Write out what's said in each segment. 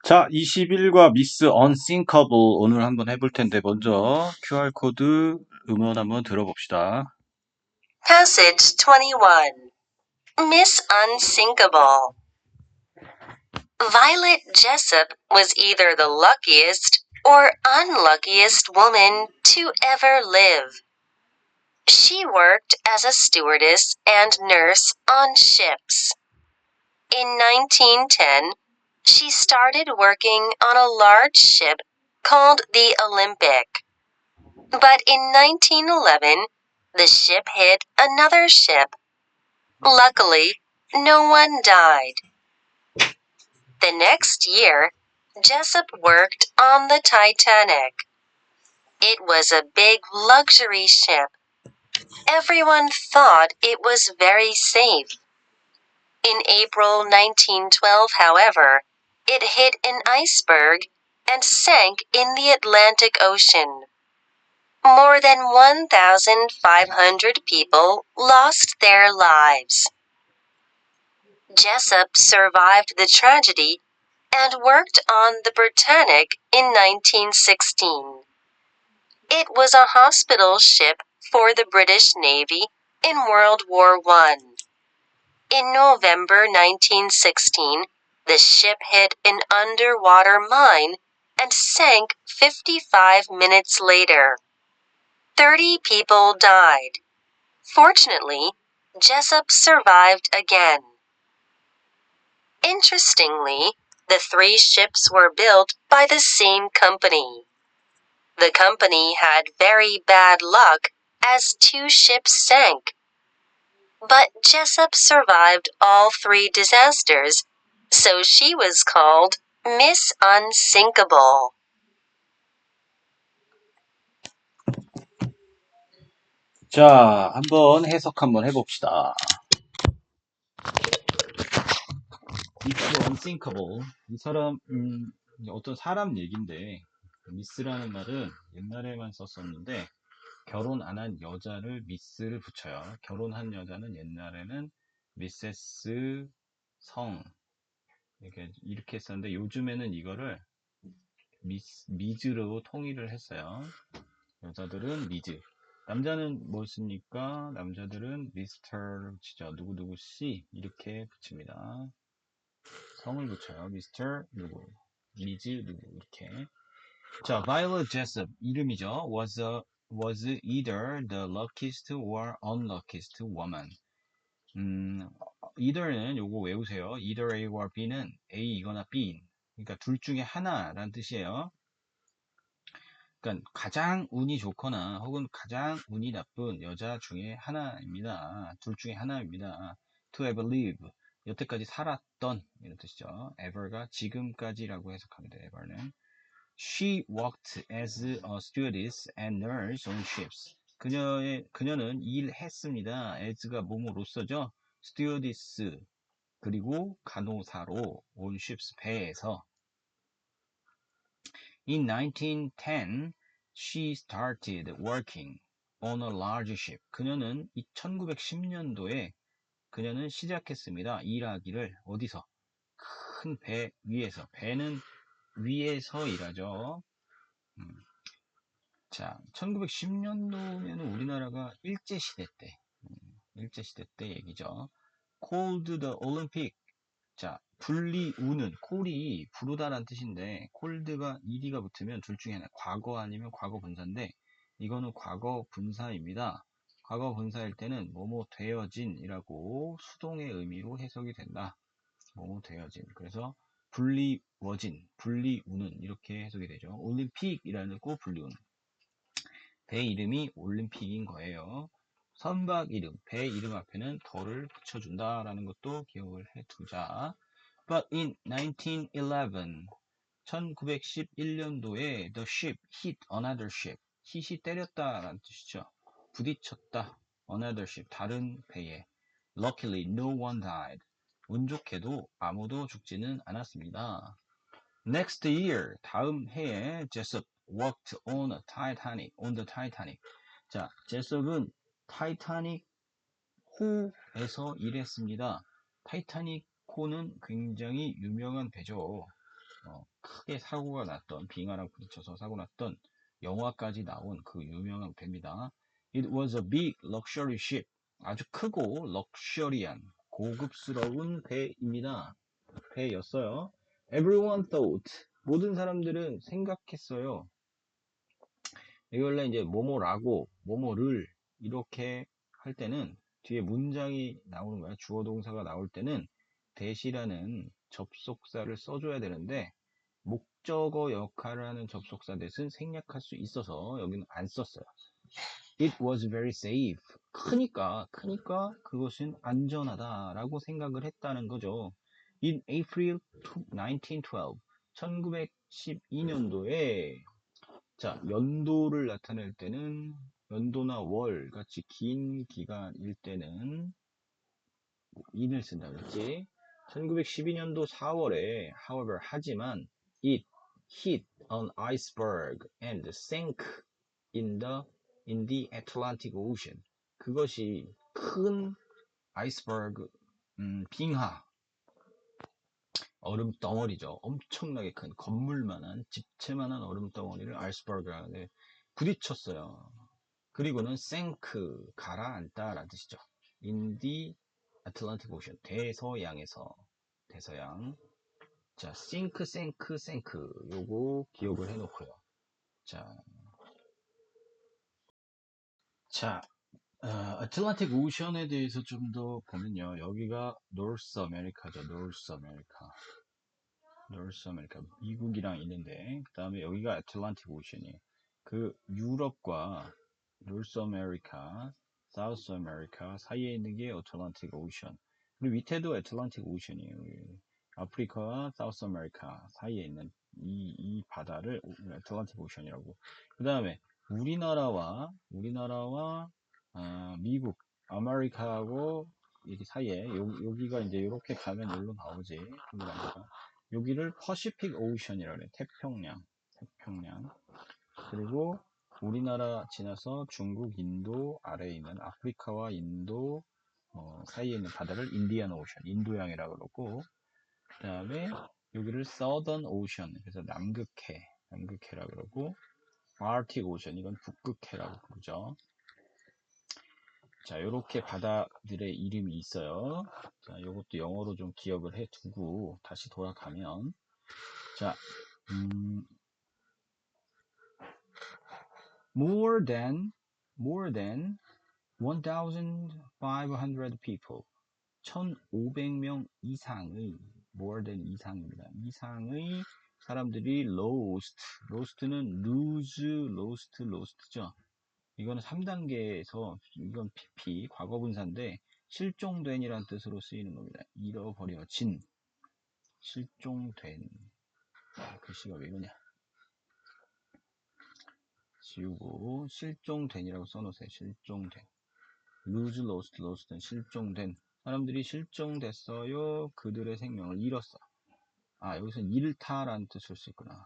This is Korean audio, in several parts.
자, 21과 미스 언싱커블 오늘 한번 해볼 텐데 먼저 QR코드 음원 한번 들어봅시다. Passage 21. Miss Unsinkable. Violet Jessup was either the luckiest or unluckiest woman to ever live. She worked as a stewardess and nurse on ships. In 1910, she started working on a large ship called the Olympic. But in 1911, the ship hit another ship. Luckily, no one died. The next year, Jessup worked on the Titanic. It was a big luxury ship. Everyone thought it was very safe. In April 1912, however, it hit an iceberg and sank in the Atlantic Ocean. More than 1,500 people lost their lives. Jessup survived the tragedy and worked on the Britannic in 1916. It was a hospital ship for the British Navy in World War I. In November 1916, the ship hit an underwater mine and sank 55 minutes later. 30 people died. Fortunately, Jessup survived again. Interestingly, the three ships were built by the same company. The company had very bad luck as 2 ships sank. But Jessup survived all 3 disasters, so she was called Miss Unsinkable. 자, 한번 해석 한번 해봅시다. 미스 언싱커블 이 사람 어떤 사람 얘긴데 미스라는 말은 옛날에만 썼었는데 결혼 안 한 여자를 미스를 붙여요. 결혼한 여자는 옛날에는 미세스 성 이렇게 했었는데 요즘에는 이거를 미즈로 통일을 했어요. 여자들은 미즈, 남자는 뭐 씁니까? 남자들은 미스터 붙이죠. 누구누구 씨 이렇게 붙입니다. 성을 붙여요. 미스터 누구, 미즈 누구 이렇게. 자, Violet Jessup 이름이죠. was either the luckiest or unluckiest woman. either는 요거 외우세요. either A와 B는 A이거나 B인. 그러니까 둘 중에 하나라는 뜻이에요. 그러니까 가장 운이 좋거나 혹은 가장 운이 나쁜 여자 중에 하나입니다. 둘 중에 하나입니다. to ever live, 여태까지 살았던 이런 뜻이죠. ever가 지금까지라고 해석합니다. ever는 she worked as a stewardess and nurse on ships. 그녀는 일했습니다. as가 뭐뭐로서죠. stewardess 그리고 간호사로 on ships 배에서. In 1910, she started working on a large ship. 그녀는 1910년도에 그녀는 시작했습니다. 일하기를 어디서? 큰 배 위에서. 배는 위에서 일하죠. 자, 1910년도면 우리나라가 일제시대 때, 일제시대 때 얘기죠. Called the Olympic. 자, 분리우는 콜이 부르다란 뜻인데 콜드가 ed가 붙으면 둘 중에 하나, 과거 아니면 과거 분사인데 이거는 과거 분사입니다. 과거 분사일 때는 뭐뭐 되어진이라고 수동의 의미로 해석이 된다. 뭐뭐 되어진. 그래서 분리워진, 분리우는 이렇게 해석이 되죠. 올림픽이라는 거 분리우는. 배 이름이 올림픽인 거예요. 선박 이름, 배 이름 앞에는 더를 붙여준다라는 것도 기억을 해두자. But in 1911, 1911년도에 the ship hit another ship. hit이 때렸다라는 뜻이죠. 부딪혔다. another ship, 다른 배에. Luckily, no one died. 운 좋게도 아무도 죽지는 않았습니다. Next year, 다음 해에 Jessup worked on the Titanic. 자, 제섭은 타이타닉 호에서 일했습니다. 타이타닉 호는 굉장히 유명한 배죠. 크게 사고가 났던, 빙하랑 부딪혀서 사고 났던 영화까지 나온 그 유명한 배입니다. It was a big luxury ship. 아주 크고 럭셔리한 고급스러운 배입니다. 배였어요. Everyone thought. 모든 사람들은 생각했어요. 이게 원래 이제 뭐뭐라고, 뭐뭐를 이렇게 할 때는 뒤에 문장이 나오는 거야. 주어 동사가 나올 때는 that이라는 접속사를 써줘야 되는데 목적어 역할을 하는 접속사 that은 생략할 수 있어서 여기는 안 썼어요. It was very safe. 크니까 그것은 안전하다라고 생각을 했다는 거죠. In April 1912, 1912년도에 자, 연도를 나타낼 때는 연도나 월 같이 긴 기간일 때는 in을 쓴다 그랬지. 1912년도 4월에 however 하지만 it hit an iceberg and sank in the Atlantic Ocean. 그것이 큰 아이스버그 빙하 얼음 덩어리죠. 엄청나게 큰 건물만한 집채만한 얼음 덩어리를 아이스버그라는데 부딪혔어요. 그리고는 생크 가라앉다 라는 뜻이죠. In the Atlantic Ocean 대서양에서 대서양 자 sink 요거 기억을 해놓고요. 자 아틀란틱 오션에 대해서 좀 더 보면요. 여기가 노스 아메리카죠. 노스 아메리카 미국이랑 있는데 그 다음에 여기가 애틀란틱 오션이에요. 그 유럽과 노스 아메리카, 사우스 아메리카 사이에 있는 게 애틀란틱 오션. 그리고 밑에도 애틀란틱 오션이에요. 아프리카와 사우스 아메리카 사이에 있는 이 바다를 애틀란틱 오션이라고. 그 다음에 우리나라와 미국, 아메리카하고 여기 사이에 여기가 이제 이렇게 가면 여기로 나오지. 여기를 퍼시픽 오션이라고 그래. 태평양. 그리고 우리나라 지나서 중국, 인도 아래에 있는 아프리카와 인도 사이에 있는 바다를 인디안 오션, 인도양이라고 그러고 그 다음에 여기를 서던 오션, 그래서 남극해라고 그러고 아르틱 오션, 이건 북극해라고 부르죠. 자, 이렇게 바다들의 이름이 있어요. 자, 이것도 영어로 좀 기억을 해두고 다시 돌아가면 자, more than 1,500 people, 1,500명 이상의 more than 이상입니다. 이상의 사람들이 lost는 lost죠. 이거는 3단계에서 이건 PP 과거분사인데 실종된이라는 뜻으로 쓰이는 겁니다. 잃어버려진, 실종된. 글씨가 왜 이러냐? 지우고 실종된이라고 써놓으세요. 실종된. lost는 실종된. 사람들이 실종됐어요. 그들의 생명을 잃었어. 여기서는 잃다라는 뜻을 쓸 수 있구나.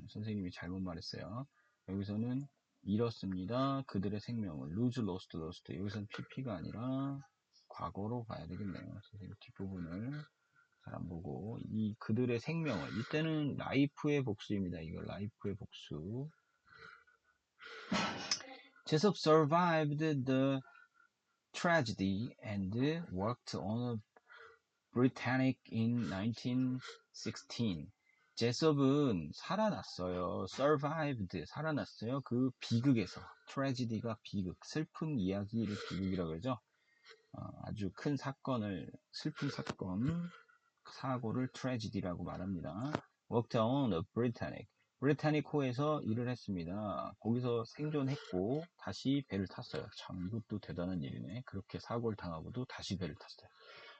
선생님이 잘못 말했어요. 여기서는 잃었습니다. 그들의 생명을 lost. 여기서는 pp가 아니라 과거로 가야 되겠네요. 선생님 뒷부분을 잘 안 보고 이 그들의 생명을 이때는 life의 복수입니다. 이거 life의 복수. Jessup survived the tragedy and worked on a Britannic in 1916. 제섭은 살아났어요. 살아났어요. 그 비극에서. tragedy가 비극, 슬픈 이야기를 비극이라고 그러죠. 아주 큰 사건을, 슬픈 사고를 tragedy라고 말합니다. worked on a 브리타닉호에서 일을 했습니다. 거기서 생존했고 다시 배를 탔어요. 참 이것도 대단한 일이네. 그렇게 사고를 당하고도 다시 배를 탔어요.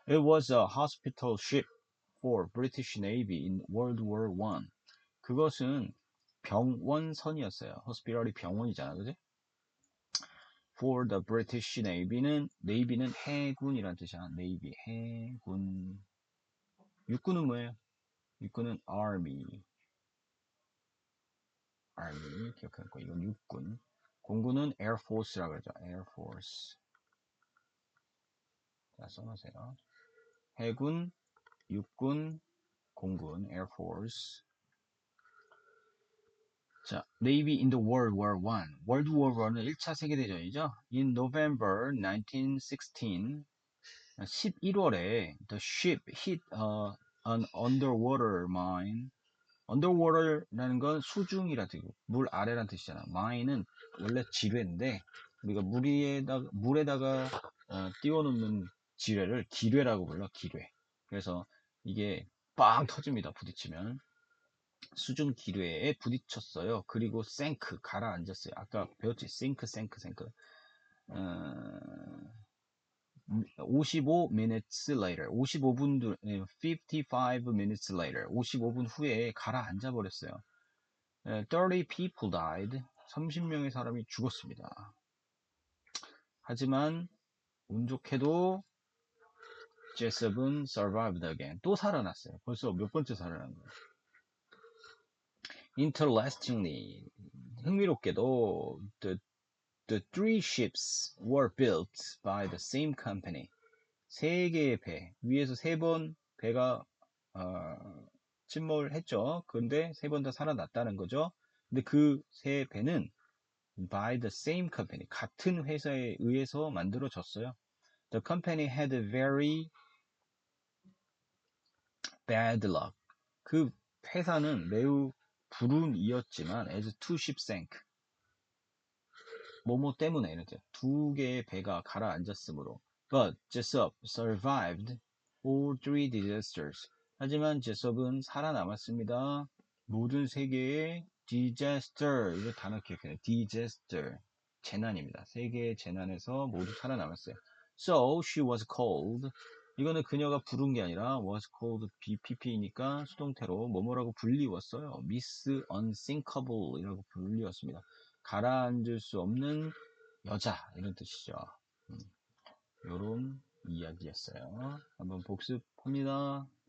It was a hospital ship for British Navy in World War I. 그것은 병원선이었어요. hospital이 병원이잖아, 그지? For the British Navy는 해군이란 뜻이야. Navy, 해군. 육군은 뭐예요? 육군은 Army 기억해놓고 이건 육군. 공군은 Air Force라고 그러죠. Air Force. 자, 써놓으세요. 해군, 육군, 공군, Air Force. 자, Navy in the World War I. World War I는 1차 세계대전이죠. In November 1916, 11월에 the ship hit an underwater mine. underwater라는 건 수중이라 뜻이고 물 아래란 뜻이잖아. mine은 원래 지뢰인데 우리가 물에다가 띄워놓는 지뢰를 기뢰라고 불러. 기뢰. 그래서 이게 빵 터집니다. 부딪히면. 수중 기뢰에 부딪혔어요. 그리고 생크 가라앉았어요. 아까 배웠지? 싱크. 55 minutes later, 55분, 55 minutes later, 55분 후에 가라앉아 버렸어요. 30 people died, 30명의 사람이 죽었습니다. 하지만 운 좋게도 제섭은 survived again, 또 살아났어요. 벌써 몇 번째 살아난 거예요. Interestingly, 흥미롭게도 the three ships were built by the same company. 세 개의 배, 위에서 세 번 배가 침몰을 했죠. 근데 세 번 다 살아났다는 거죠. 근데 그 세 배는 by the same company, 같은 회사에 의해서 만들어졌어요. The company had a very bad luck. 그 회사는 매우 불운이었지만 as two ships sank. 뭐뭐 때문에 이렇게 두 개의 배가 가라앉았으므로 but Jessup survived all three disasters. 하지만 제섭은 살아남았습니다. 모든 세 개의 disaster, 이거 단어 기억해요. disaster, 재난입니다. 세 개의 재난에서 모두 살아남았어요. So she was called. 이거는 그녀가 부른 게 아니라 was called BPP이니까 수동태로 뭐뭐라고 불리웠어요. Miss Unsinkable 이라고 불리웠습니다. 가라앉을 수 없는 여자 이런 뜻이죠. 요런 이야기였어요. 한번 복습합니다.